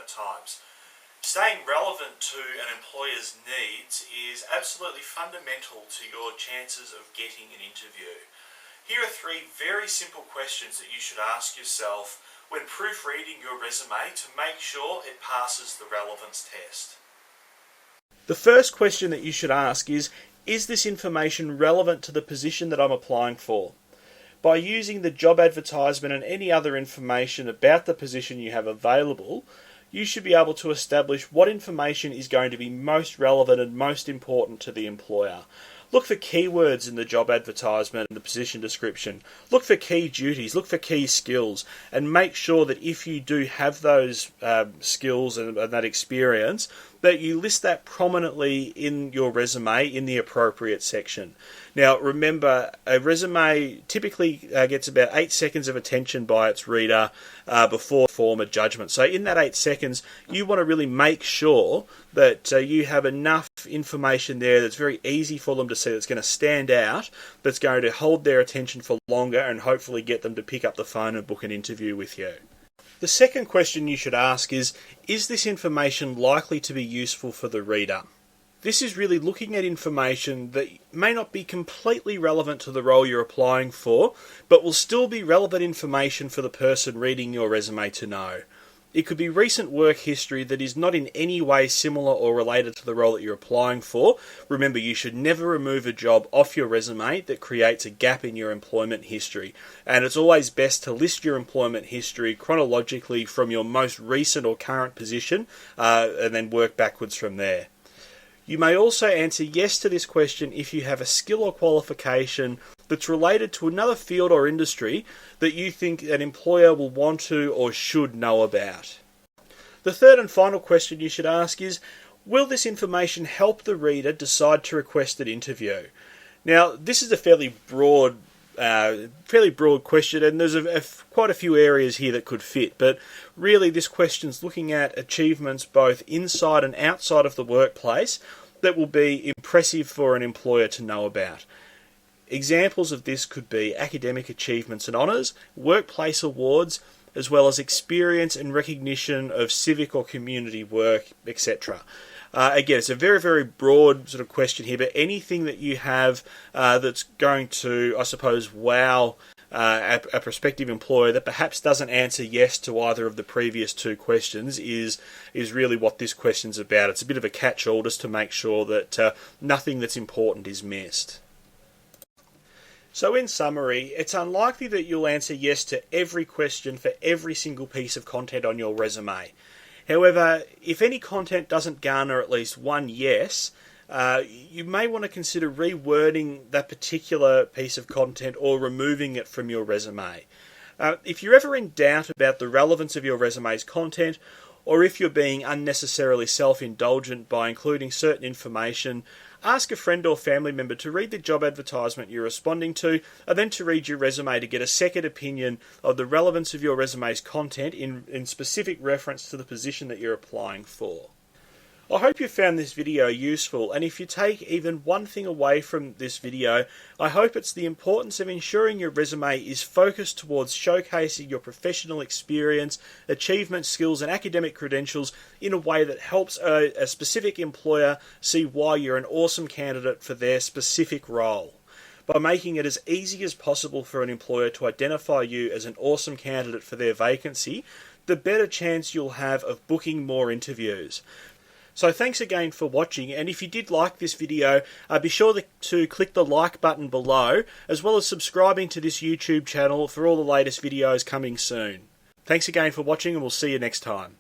at times. Staying relevant to an employer's needs is absolutely fundamental to your chances of getting an interview. Here are 3 very simple questions that you should ask yourself when proofreading your resume to make sure it passes the relevance test. The first question that you should ask is this information relevant to the position that I'm applying for? By using the job advertisement and any other information about the position you have available, you should be able to establish what information is going to be most relevant and most important to the employer. Look for keywords in the job advertisement and the position description. Look for key duties, look for key skills, and make sure that if you do have those skills and that experience, that you list that prominently in your resume in the appropriate section. Now remember, a resume typically gets about 8 seconds of attention by its reader before form a judgment. So in that 8 seconds, you want to really make sure that you have enough information there that's very easy for them to see, that's going to stand out, that's going to hold their attention for longer and hopefully get them to pick up the phone and book an interview with you. The second question you should ask is this information likely to be useful for the reader? This is really looking at information that may not be completely relevant to the role you're applying for, but will still be relevant information for the person reading your resume to know. It could be recent work history that is not in any way similar or related to the role that you're applying for. Remember, you should never remove a job off your resume that creates a gap in your employment history. And it's always best to list your employment history chronologically from your most recent or current position, and then work backwards from there. You may also answer yes to this question if you have a skill or qualification that's related to another field or industry that you think an employer will want to or should know about. The third and final question you should ask is, will this information help the reader decide to request an interview? Now, this is a fairly broad question, and there's quite a few areas here that could fit, but really this question's looking at achievements both inside and outside of the workplace that will be impressive for an employer to know about. Examples of this could be academic achievements and honours, workplace awards, as well as experience and recognition of civic or community work, etc. Again, it's a very, very broad sort of question here, but anything that you have that's going to, I suppose, wow a prospective employer that perhaps doesn't answer yes to either of the previous 2 questions is really what this question's about. It's a bit of a catch-all just to make sure that nothing that's important is missed. So in summary, it's unlikely that you'll answer yes to every question for every single piece of content on your resume. However, if any content doesn't garner at least 1 yes, you may want to consider rewording that particular piece of content or removing it from your resume. If you're ever in doubt about the relevance of your resume's content, or if you're being unnecessarily self-indulgent by including certain information, ask a friend or family member to read the job advertisement you're responding to, and then to read your resume to get a second opinion of the relevance of your resume's content in specific reference to the position that you're applying for. I hope you found this video useful, and if you take even one thing away from this video, I hope it's the importance of ensuring your resume is focused towards showcasing your professional experience, achievements, skills and academic credentials in a way that helps a specific employer see why you're an awesome candidate for their specific role. By making it as easy as possible for an employer to identify you as an awesome candidate for their vacancy, the better chance you'll have of booking more interviews. So thanks again for watching, and if you did like this video, be sure to click the like button below, as well as subscribing to this YouTube channel for all the latest videos coming soon. Thanks again for watching, and we'll see you next time.